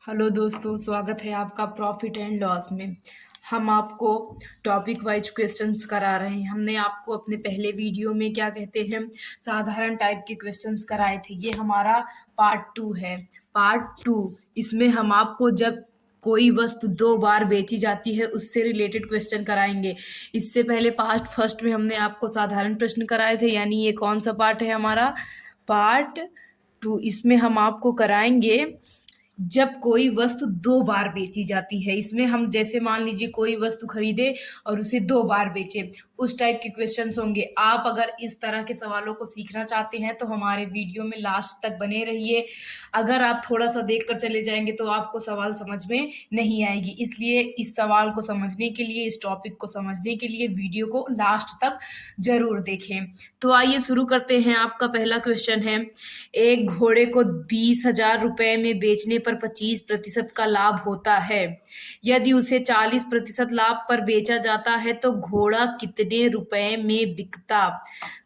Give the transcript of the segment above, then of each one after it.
Hello दोस्तों, स्वागत है आपका प्रॉफिट एंड लॉस में। हम आपको टॉपिक वाइज क्वेश्चंस करा रहे हैं। हमने आपको अपने पहले वीडियो में क्या कहते हैं साधारण टाइप के क्वेश्चंस कराए थे। ये हमारा पार्ट 2 है। पार्ट 2 इसमें हम आपको जब कोई वस्तु 2 बार बेची जाती है उससे रिलेटेड क्वेश्चन कराएंगे। इससे पहले पार्ट फर्स्ट में हमने आपको साधारण प्रश्न कराए थे, यानी ये कौन सा पार्ट है हमारा पार्ट 2। इसमें हम आपको कराएंगे जब कोई वस्तु 2 बार बेची जाती है। इसमें हम जैसे मान लीजिए कोई वस्तु खरीदे और उसे 2 बार बेचे, उस टाइप के क्वेश्चंस होंगे। आप अगर इस तरह के सवालों को सीखना चाहते हैं तो हमारे वीडियो में लास्ट तक बने रहिए। अगर आप थोड़ा सा देख कर चले जाएंगे तो आपको सवाल समझ में नहीं आएगी। इसलिए इस सवाल को समझने के लिए, इस टॉपिक को समझने के लिए वीडियो को लास्ट तक जरूर देखें। तो आइए शुरू करते हैं। आपका पहला क्वेश्चन है, एक घोड़े को 20,000 रुपए में बेचने पर 25% का लाभ होता है। यदि उसे 40% लाभ पर बेचा जाता है तो घोड़ा कितने रुपए में बिकता।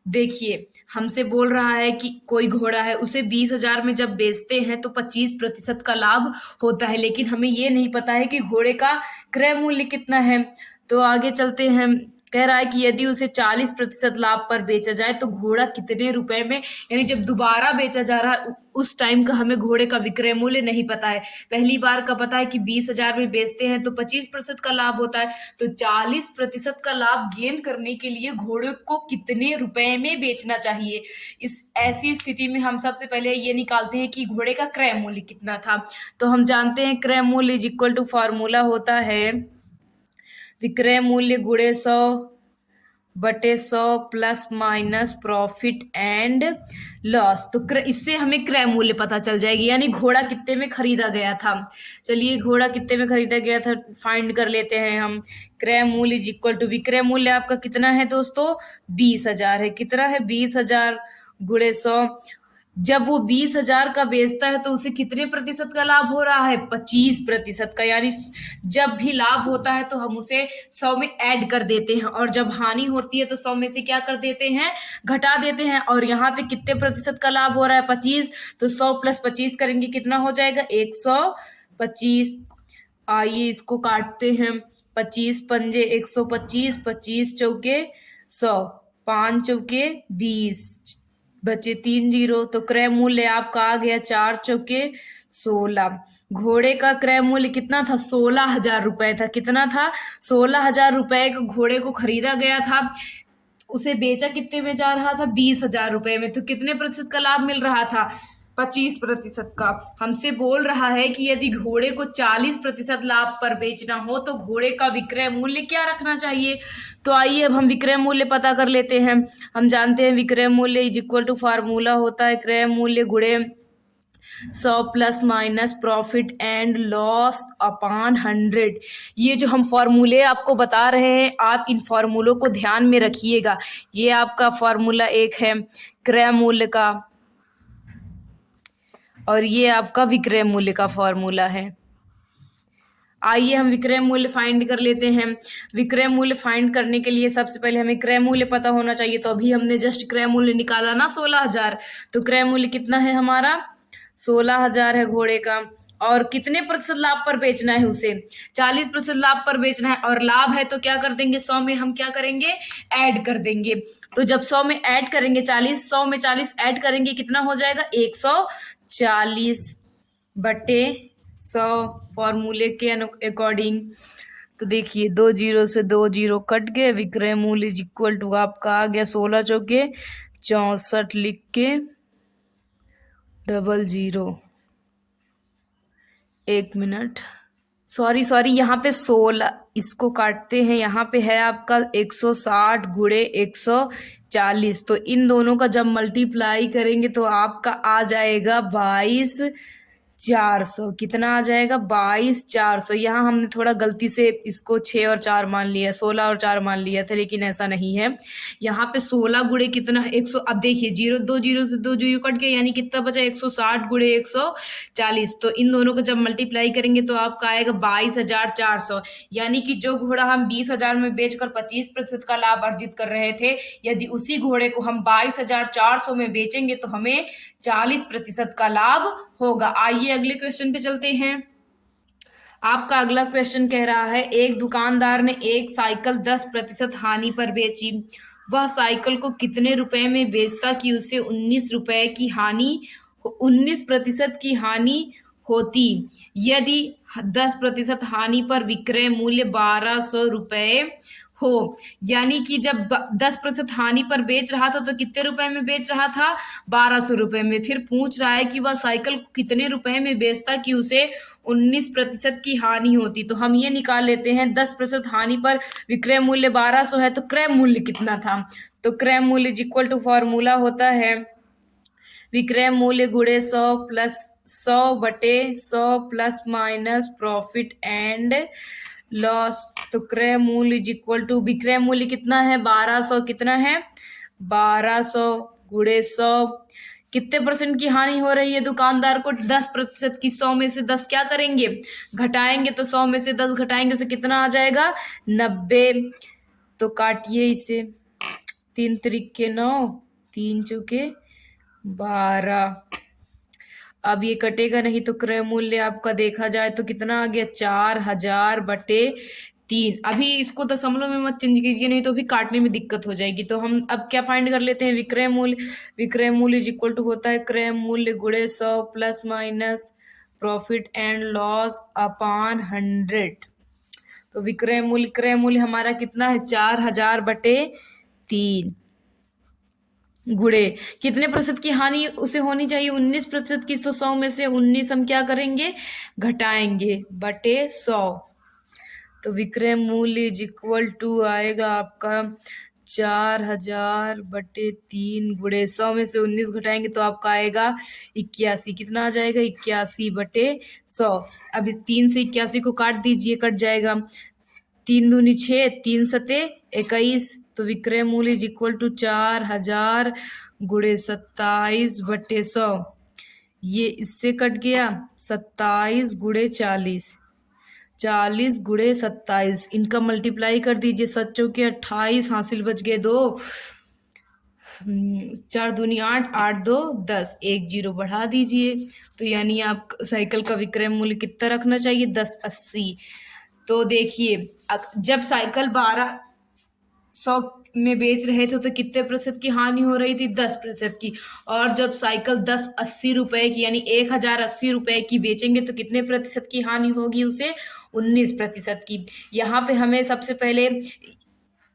देखिए, हमसे बोल रहा है कि कोई घोड़ा है, उसे 20,000 में जब बेचते हैं तो 25% का लाभ होता है, लेकिन हमें ये नहीं पता है कि घोड़े का क्रय मूल्य कितना है। तो आगे चलते हैं। कह रहा है कि यदि उसे 40% लाभ पर बेचा जाए तो घोड़ा कितने रुपए में, यानी जब दोबारा बेचा जा रहा है उस टाइम का हमें घोड़े का विक्रय मूल्य नहीं पता है। पहली बार का पता है कि 20,000 में बेचते हैं तो 25% का लाभ होता है। तो 40% का लाभ गेन करने के लिए घोड़े को कितने रुपए में बेचना चाहिए। इस ऐसी स्थिति में हम सबसे पहले ये निकालते हैं कि घोड़े का क्रय मूल्य कितना था। तो हम जानते हैं क्रय मूल्य इज इक्वल टू फॉर्मूला होता है विक्रय मूल्य गुणे 100/100 plus minus profit and loss. तो इससे हमें क्रय मूल्य पता चल जाएगी, यानी घोड़ा कितने में खरीदा गया था। चलिए, घोड़ा कितने में खरीदा गया था फाइंड कर लेते हैं हम। क्रय मूल्य इज इक्वल टू, विक्रय मूल्य आपका कितना है दोस्तों 20,000 है। कितना है 20,000 गुणे 100। जब वो 20,000 का बेचता है तो उसे कितने प्रतिशत का लाभ हो रहा है 25% का। यानी जब भी लाभ होता है तो हम उसे 100 में ऐड कर देते हैं, और जब हानि होती है तो 100 में से क्या कर देते हैं घटा देते हैं। और यहाँ पे कितने प्रतिशत का लाभ हो रहा है 25, तो 100 + 25 करेंगे कितना हो जाएगा 125। आइए इसको काटते हैं। 25 पंजे 125, 25 चौके 100, 5 चौके 20, बचे 3 जीरो। तो क्रय मूल्य आपका आ गया 4 चौके 16। घोड़े का क्रय मूल्य कितना था 16,000 रुपए था। कितना था 16,000 रुपए के घोड़े को खरीदा गया था। उसे बेचा कितने में जा रहा था 20,000 रुपए में। तो कितने प्रतिशत का लाभ मिल रहा था 25% का। हमसे बोल रहा है कि यदि घोड़े को 40% लाभ पर बेचना हो तो घोड़े का विक्रय मूल्य क्या रखना चाहिए। तो आइए अब हम विक्रय मूल्य पता कर लेते हैं। हम जानते हैं विक्रय मूल्य इज इक्वल टू फार्मूला होता है क्रय मूल्य गुणे 100 plus minus profit and loss upon 100। ये जो हम फॉर्मूले आपको बता रहे हैं, आप इन फॉर्मूलों को ध्यान में रखिएगा। ये आपका फॉर्मूला एक है क्रय मूल्य का, और ये आपका विक्रय मूल्य का फॉर्मूला है। आइए हम विक्रय मूल्य फाइंड कर लेते हैं। विक्रय मूल्य फाइंड करने के लिए सबसे पहले हमें क्रय मूल्य पता होना चाहिए। तो अभी हमने जस्ट क्रय मूल्य निकाला ना 16,000, तो क्रय मूल्य कितना है हमारा 16,000 है घोड़े का। और कितने प्रतिशत लाभ पर बेचना है उसे 40% लाभ पर बेचना है, और लाभ है तो क्या कर देंगे 100 में हम क्या करेंगे ऐड कर देंगे। तो जब 100 में ऐड करेंगे 40, 100 में 40 ऐड करेंगे कितना हो जाएगा 140/100 फॉर्मूले के अकॉर्डिंग। तो देखिए 2 जीरो से 2 जीरो कट गए। विक्रय मूल्य इज इक्वल टू आपका आ गया 16 चौके 64, लिख के 00। 1 मिनट, सॉरी यहाँ पे 16 इसको काटते हैं। यहाँ पे है आपका 160 गुणे 140। तो इन दोनों का जब मल्टीप्लाई करेंगे तो आपका आ जाएगा 22,400। कितना आ जाएगा 22,400। यहाँ हमने थोड़ा गलती से इसको 6 और 4 मान लिया, 16 और 4 मान लिया था, लेकिन ऐसा नहीं है। यहाँ पे 16 गुणे कितना है 100। अब देखिए 2 जीरो से 2 जीरो कट गया, यानी कितना बचा 160 गुणे 140। तो इन दोनों को जब मल्टीप्लाई करेंगे तो आपका आएगा 22,400। यानी कि जो घोड़ा हम 20,000 में बेचकर 25% का लाभ अर्जित कर रहे थे, यदि उसी घोड़े को हम 22,400 में बेचेंगे तो हमें 40% का लाभ होगा। आइए अगले क्वेश्चन पे चलते हैं। आपका अगला क्वेश्चन कह रहा है, एक दुकानदार ने एक साइकिल 10% हानि पर बेची। वह साइकिल को कितने रुपए में बेचता कि उसे 19% की हानि होती? यदि 10% हानि पर विक्रय मूल्य 1200 रुपए हो। यानी कि जब 10% हानि पर बेच रहा था तो कितने रुपए में बेच रहा था? 1200 रुपए में। फिर पूछ रहा है कि वह साइकिल को कितने रुपए में बेचता कि उसे 19% की हानि होती। तो हम ये निकाल लेते हैं, 10% हानि पर विक्रय मूल्य 1200 है तो क्रय मूल्य कितना था? तो क्रय मूल्य इज इक्वल टू, फॉर्मूला होता है विक्रय मूल्य गुणे 100 plus 100/100 plus minus profit and loss. तो क्रय मूल्य इज इक्वल टू, विक्रय मूल्य कितना है? 1200। कितना है? 1200 गुणे 100। कितने परसेंट की हानि हो रही है दुकानदार को? 10% की। 100 में से 10 क्या करेंगे? घटाएंगे। तो 100 में से 10 घटाएंगे तो कितना आ जाएगा? 90। तो काटिए इसे, 3 त्रिके 9, 3 चौके 12। अब ये कटेगा नहीं तो क्रय मूल्य आपका देखा जाए तो कितना आ गया? 4000/3। अभी इसको दशमलव में मत चेंज कीजिए, नहीं तो भी काटने में दिक्कत हो जाएगी। तो हम अब क्या फाइंड कर लेते हैं? विक्रय मूल्य। विक्रय मूल्य इज इक्वल टू होता है क्रय मूल्य गुणे 100 plus minus profit and loss upon 100। तो विक्रय मूल्य, क्रय मूल्य हमारा कितना है? 4000/3 गुणे कितने प्रतिशत की हानि उसे होनी चाहिए? 19% की। तो 100 में से 19 हम क्या करेंगे? घटाएंगे बटे 100। तो विक्रय मूल्य इज इक्वल टू आएगा आपका 4000/3 गुणे 100 में से 19 घटाएंगे तो आपका आएगा 81। कितना आ जाएगा? 81/100। अब 3 से 81 को काट दीजिए, कट जाएगा। 3 दूनी 6, 3 सते 21। तो विक्रय मूल्य इज इक्वल टू 4000 गुणे 27/100। ये इससे कट गया। 27 गुणे 40, 40 गुणे 27, इनका मल्टीप्लाई कर दीजिए। 7 चौके 28, हासिल बच गए 2। 4 दूनी 8, 8 2 10, 1 0 बढ़ा दीजिए। तो यानी आप साइकिल का विक्रय मूल्य कितना रखना चाहिए? 1080। तो देखिए, जब साइकिल 1200 में बेच रहे थे तो कितने प्रतिशत की हानि हो रही थी? 10% की। और जब साइकिल 1080 रुपए की यानी 1080 रुपए की बेचेंगे तो कितने प्रतिशत की हानि होगी उसे? 19% की। यहाँ पे हमें सबसे पहले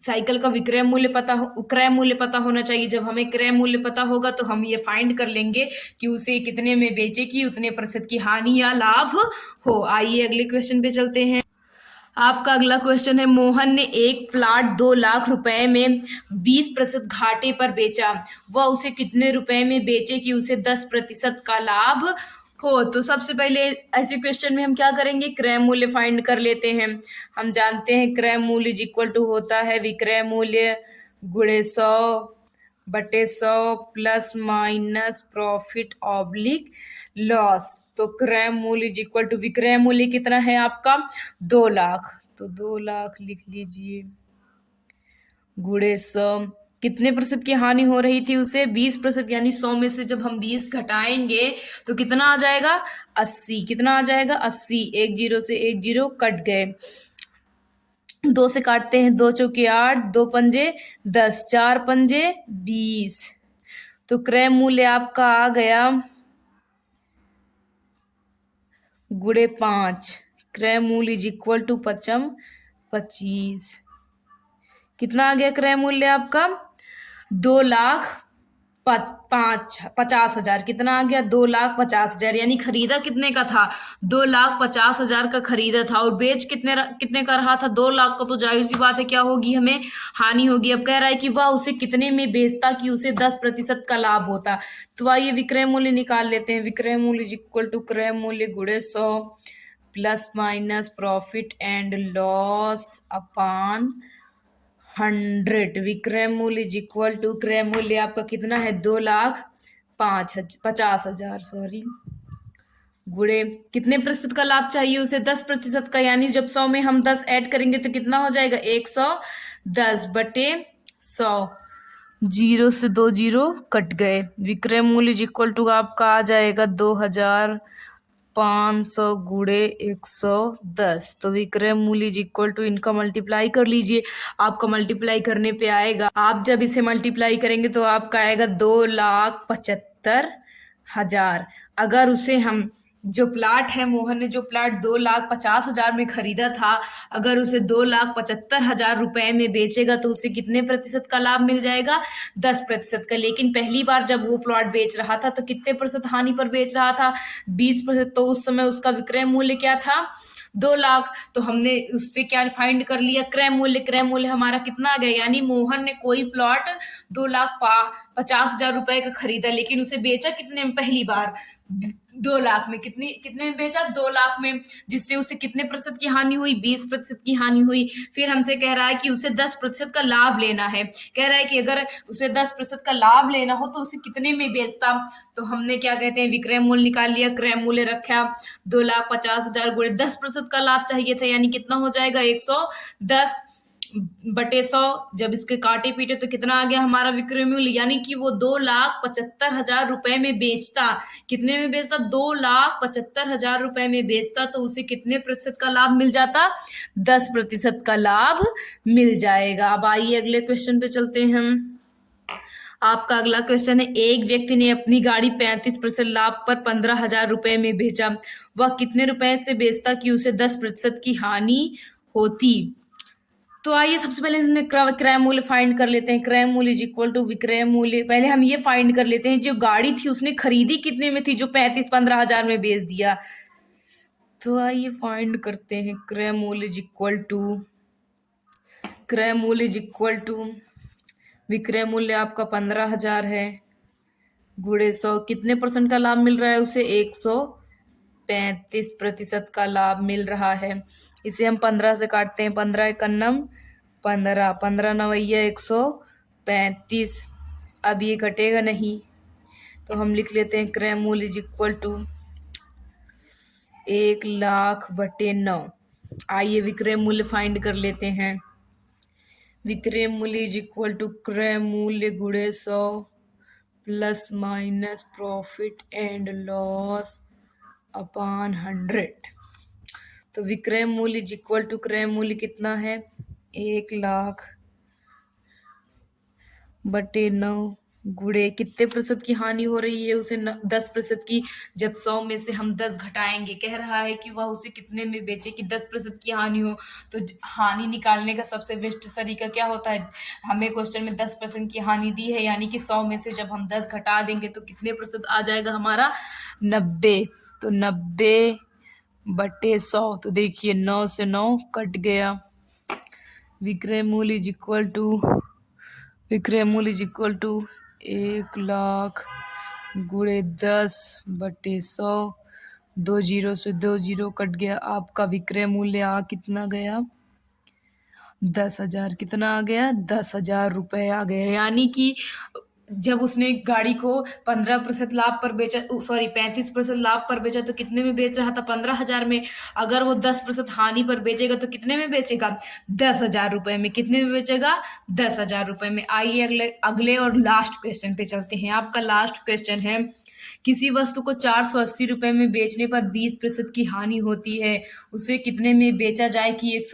साइकिल का विक्रय मूल्य क्रय मूल्य पता होना चाहिए। जब हमें क्रय मूल्य पता होगा तो हम ये फाइंड कर लेंगे कि उसे कितने में बेचे कि उतने प्रतिशत की हानि या लाभ हो। आइए अगले क्वेश्चन पे चलते हैं। आपका अगला क्वेश्चन है, मोहन ने एक प्लाट 2 लाख रुपए में 20% घाटे पर बेचा। वह उसे कितने रुपए में बेचे कि उसे 10% का लाभ हो? तो सबसे पहले ऐसे क्वेश्चन में हम क्या करेंगे? क्रय मूल्य फाइंड कर लेते हैं। हम जानते हैं क्रय मूल्य इज इक्वल टू होता है विक्रय मूल्य गुणे 100/100 plus minus profit oblique loss. तो क्रय मूल्य इज इक्वल टू, विक्रय मूल्य कितना है आपका? 2 लाख। तो 2 लाख लिख लीजिए गुणे 100। कितने प्रतिशत की हानि हो रही थी उसे? 20%। यानी 100 में से जब हम 20 घटाएंगे तो कितना आ जाएगा? 80। कितना आ जाएगा? 80। 1 0 से 1 0 कट गए। 2 से काटते हैं, 2 चौके 8, 2 पंजे 10, 4 पंजे 20। तो क्रय मूल्य आपका आ गया गुणे 5। क्रय मूल्य इज इक्वल टू 25। कितना आ गया क्रय मूल्य आपका? 2,50,000। कितना आ गया? 2,50,000। यानी खरीदा कितने का था? 2,50,000 का खरीदा था और बेच कितने का रहा था? 2 लाख का। तो जाहिर सी बात है क्या होगी? हमें हानि होगी। अब कह रहा है कि वह उसे कितने में बेचता कि उसे 10% का लाभ होता। तो आइए विक्रय मूल्य निकाल लेते हैं। विक्रय मूल्य इक्वल टू क्रय मूल्य गुणे 100 plus minus profit and loss upon 100। विक्रय मूल्य इज इक्वल टू, क्रय मूल्य आपका कितना है? 2,50,000 सॉरी, गुणे कितने प्रतिशत का लाभ चाहिए उसे? 10% का। यानी जब 100 में हम 10 ऐड करेंगे तो कितना हो जाएगा? 110/100। 0 से 2 0 कट गए। विक्रय मूल्य इज इक्वल टू आपका आ जाएगा 2,000 500 गुणे 110। तो विक्रय मूल्य इज इक्वल टू, इनका मल्टीप्लाई कर लीजिए। आपका मल्टीप्लाई करने पे आएगा, आप जब इसे मल्टीप्लाई करेंगे तो आपका आएगा 2,75,000। अगर उसे हम, जो प्लाट है, मोहन ने जो प्लाट 2,50,000 में खरीदा था, अगर उसे 2,75,000 रुपए में बेचेगा तो उसे कितने प्रतिशत का लाभ मिल जाएगा? 10% का। लेकिन पहली बार जब वो प्लॉट बेच रहा था तो कितने प्रतिशत हानि पर बेच रहा था? 20%। तो उस समय उसका विक्रय मूल्य क्या था? 2 लाख। तो हमने उससे क्या फाइंड कर लिया? क्रय मूल्य। क्रय मूल्य हमारा कितना आ गया? यानी मोहन ने कोई प्लॉट 2,50,000 रुपए का खरीदा, लेकिन उसे बेचा कितने में? पहली बार 2 लाख में। कितने में बेचा? 2 लाख में। जिससे उसे कितने प्रतिशत की हानि हुई? 20% की हानि हुई। फिर हमसे कह रहा है कि उसे 10% का लाभ लेना है। कह रहा है कि अगर उसे 10% का लाभ लेना हो तो उसे कितने में बेचता? तो हमने क्या कहते हैं, विक्रय मूल्य निकाल लिया, क्रय मूल्य रखा 2,50,000 गुणे 10% का लाभ चाहिए था, यानी कितना हो जाएगा? 110/100। जब इसके काटे पीटे तो कितना आ गया हमारा विक्रय मूल्य? यानी कि वो 2,75,000 रुपए में बेचता। कितने में बेचता? 2,75,000 रुपए में बेचता। तो उसे कितने प्रतिशत का लाभ मिल जाता? 10% का लाभ मिल जाएगा। अब आइए अगले क्वेश्चन पे चलते हैं हम। आपका अगला क्वेश्चन है, एक व्यक्ति ने अपनी गाड़ी 35% लाभ पर 15,000 रुपए में बेचा। वह कितने रुपए से बेचता कि उसे 10% की हानि होती? तो आइए सबसे पहले हमने क्रय मूल्य फाइंड कर लेते हैं। क्रय मूल्य इज इक्वल टू विक्रय मूल्य। पहले हम ये फाइंड कर लेते हैं, जो गाड़ी थी उसने खरीदी कितने में थी, जो 15,000 में बेच दिया। तो आइए फाइंड करते हैं। क्रय मूल्य इज इक्वल टू विक्रय मूल्य आपका 15,000 है, गुणे 100। कितने परसेंट का लाभ मिल रहा है उसे? 135% का लाभ मिल रहा है। इसे हम 15 से काटते हैं। 15 एकन्नम 15, 15 नवैया 135। अब ये घटेगा नहीं, तो हम लिख लेते हैं क्रय मूल्य इज इक्वल टू 1,00,000/9। आइए विक्रय मूल्य फाइंड कर लेते हैं। विक्रय मूल्य इज इक्वल टू क्रय मूल्य गुणे 100 plus minus profit and loss upon 100। तो विक्रय मूल्य इज इक्वल टू क्रय मूल्य कितना है? 1,00,000/9 गुणे कितने प्रतिशत की हानि हो रही है उसे? 10% की। जब 100 में से हम 10 घटाएंगे, कह रहा है कि वह उसे कितने में बेचे कि 10% की हानि हो। तो हानि निकालने का सबसे बेस्ट तरीका क्या होता है? हमें क्वेश्चन में 10% की हानि दी है, यानी कि 100 में से जब हम 10 घटा देंगे तो कितने प्रतिशत आ जाएगा हमारा? 90। तो 90/100। तो देखिए 9 से 9 कट गया। विक्रय मूल्य इज इक्वल टू 1,00,000 गुणे 10/100। 2 जीरो से 2 जीरो कट गया। आपका विक्रय मूल्य कितना गया? 10,000। कितना आ गया? 10,000 रुपए आ गया। यानी कि जब उसने गाड़ी को 15% लाभ पर बेचा, 35% लाभ पर बेचा, तो कितने में बेच रहा था? 15,000 में। अगर वो 10% हानि पर बेचेगा तो कितने में बेचेगा? 10,000 रुपए में। कितने में बेचेगा? 10,000 रुपए में। आइए अगले और लास्ट क्वेश्चन पे चलते हैं। आपका लास्ट क्वेश्चन है, किसी वस्तु को 480 रुपए में बेचने पर 20% की हानि होती है, उसे कितने में बेचा जाए कि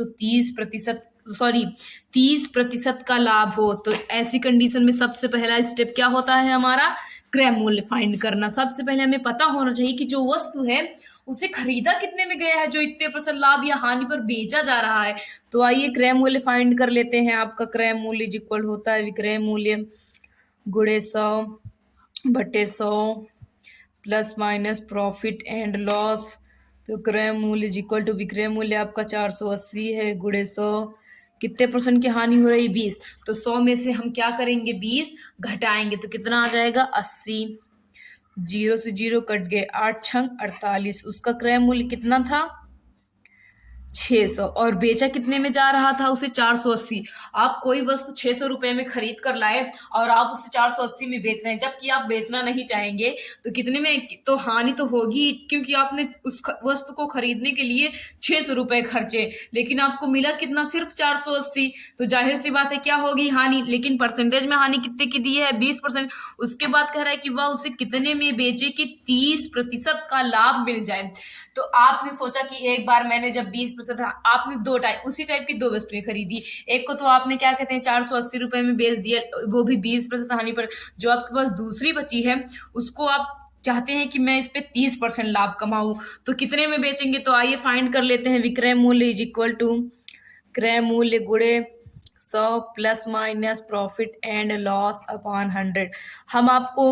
30% का लाभ हो? तो ऐसी कंडीशन में सबसे पहला स्टेप क्या होता है हमारा? क्रय मूल्य फाइंड करना। सबसे पहले हमें पता होना चाहिए कि जो वस्तु है उसे खरीदा कितने में गया है, जो इतने % लाभ या हानि पर बेचा जा रहा है। तो आइए क्रय मूल्य फाइंड कर लेते हैं। आपका क्रय मूल्य इज इक्वल होता है विक्रय मूल्य गुणे 100/100 plus minus profit and loss. तो क्रय मूल्य इज इक्वल टू विक्रय मूल्य आपका 480 है, गुणे 100। कितने % की हानि हो रही? 20। तो 100 में से हम क्या करेंगे? 20 घटाएंगे तो कितना आ जाएगा? 80। 0 से 0 कट गए। 8 छंग 48। उसका क्रय मूल्य कितना था? 600 और बेचा कितने में जा रहा था उसे 480। आप कोई वस्तु 600 रुपए में खरीद कर लाए और आप उसे 480 में बेच रहे हैं, जबकि आप बेचना नहीं चाहेंगे, तो कितने में तो हानि तो होगी, क्योंकि आपने उस वस्तु को खरीदने के लिए 600 रुपए खर्चे, लेकिन आपको मिला कितना, सिर्फ 480। तो जाहिर सी बात है क्या होगी, हानि। लेकिन परसेंटेज में हानि कितने की दी है, 20%। उसके बाद कह रहा है कि वह उसे कितने में बेचे कि 30% का लाभ मिल जाए। तो आपने सोचा कि एक बार मैंने जब 20%, आपने उसी टाइप की 2 वस्तुएं खरीदी। एक को तो आपने क्या कहते हैं 480 रुपए में बेच दिया, वो भी 20% हानि पर। जो आपके पास दूसरी बची है उसको आप चाहते हैं कि मैं इस पे 30% लाभ कमाऊं, तो कितने में बेचेंगे। तो आइए फाइंड कर लेते हैं। विक्रय मूल्य इज इक्वल टू क्रय मूल्य गुणे 100 plus minus profit and loss upon 100। हम आपको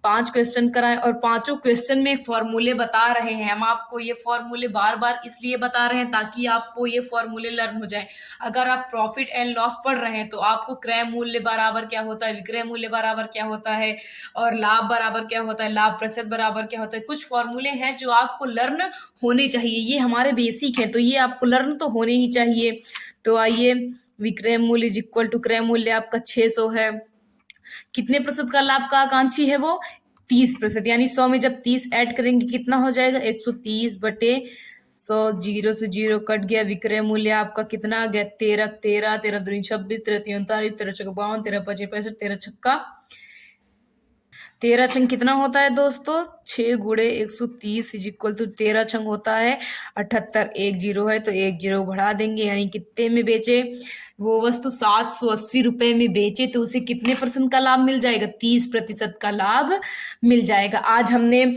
5 क्वेश्चन कराएं और पांचों क्वेश्चन में फॉर्मूले बता रहे हैं। हम आपको ये फॉर्मूले बार बार इसलिए बता रहे हैं ताकि आपको ये फॉर्मूले लर्न हो जाए। अगर आप प्रॉफिट एंड लॉस पढ़ रहे हैं तो आपको क्रय मूल्य बराबर क्या होता है, विक्रय मूल्य बराबर क्या होता है, और लाभ बराबर क्या होता है, लाभ प्रतिशत बराबर क्या होता है। कुछ फॉर्मूले हैं जो आपको लर्न होने चाहिए, ये हमारे बेसिक हैं, तो ये आपको लर्न तो होने ही चाहिए। तो आइए, विक्रय मूल्य इज इक्वल टू क्रय मूल्य आपका 600 है। कितने प्रतिशत का लाभ का आकांक्षी है वो, 30%। यानी 100 में जब 30 ऐड करेंगे कितना हो जाएगा, 130 बटे 100। 0 से 0 कट गया। विक्रय मूल्य आपका कितना आ गया, 13 13 13 दूनी 26 13 तीन 39 13 चौका 52 13 पचे 65 13 छक्का 13 छंग कितना होता है दोस्तों, 6 गुणे 130 इज इक्वल टू 13 छंग होता है 78। 1 जीरो है तो 1 जीरो बढ़ा देंगे, यानी कितने में बेचे, वो वस्तु 780 रुपए में बेचे तो उसे कितने % का लाभ मिल जाएगा, 30% का लाभ मिल जाएगा। आज हमने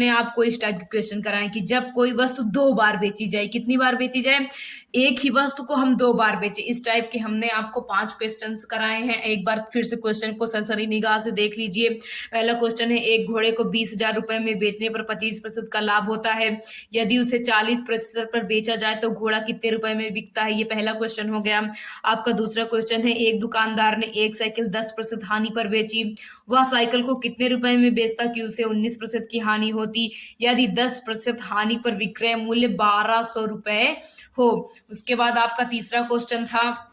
आपको इस टाइप के क्वेश्चन कराए कि जब कोई वस्तु 2 बार बेची जाए, कितनी बार बेची जाए, एक ही वस्तु को हम 2 बार बेचे। इस टाइप के हमने आपको 5 क्वेश्चंस कराए हैं। एक बार फिर से क्वेश्चन को सरसरी निगाह से देख लीजिए। पहला क्वेश्चन है, एक घोड़े को 20,000 रुपए में बेचने पर 25% का लाभ होता है। यदि उसे 40% पर बेचा जाए तो घोड़ा कितने रुपए में बिकता है। ये पहला क्वेश्चन हो गया। आपका दूसरा क्वेश्चन है, एक दुकानदार ने एक साइकिल 10% हानि पर बेची। वह साइकिल को कितने रुपए में बेचता कि उसे 19% की हानि होती। यदि 10% हानि पर विक्रय मूल्य 1200 रुपए हो। उसके बाद आपका तीसरा क्वेश्चन था,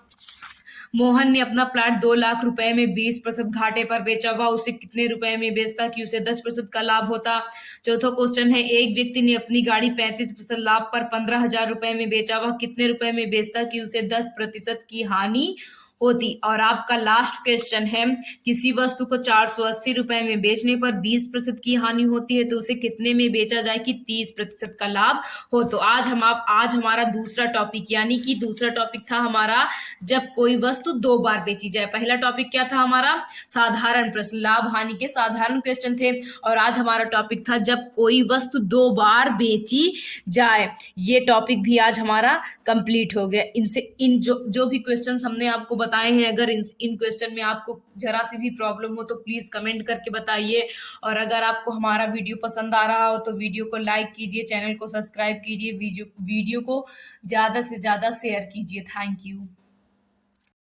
मोहन ने अपना प्लाट 2 लाख रुपए में 20% घाटे पर बेचा। वह उसे कितने रुपए में बेचता कि उसे 10% का लाभ होता। चौथा क्वेश्चन है, एक व्यक्ति ने अपनी गाड़ी 35% लाभ पर 15,000 रुपए में बेचा। वह कितने रुपए में बेचता कि उसे 10% की हानि होती। और आपका लास्ट क्वेश्चन है, किसी वस्तु को 480 रुपए में बेचने पर 20% की हानि होती है तो उसे कितने में बेचा जाए कि 30% का लाभ हो। तो आज हमारा दूसरा टॉपिक, यानी कि दूसरा टॉपिक था हमारा जब कोई वस्तु 2 बार बेची जाए। पहला टॉपिक क्या था हमारा, साधारण प्रश्न, लाभ हानि के साधारण क्वेश्चन थे। और आज हमारा टॉपिक था जब कोई वस्तु 2 बार बेची जाए। ये टॉपिक भी आज हमारा कंप्लीट हो गया। इन जो भी क्वेश्चन हमने आपको बताए हैं, अगर इन क्वेश्चन में आपको जरा सी भी प्रॉब्लम हो तो प्लीज कमेंट करके बताइए। और अगर आपको हमारा वीडियो पसंद आ रहा हो तो वीडियो को लाइक कीजिए, चैनल को सब्सक्राइब कीजिए, वीडियो को ज्यादा से ज्यादा शेयर कीजिए। Thank you.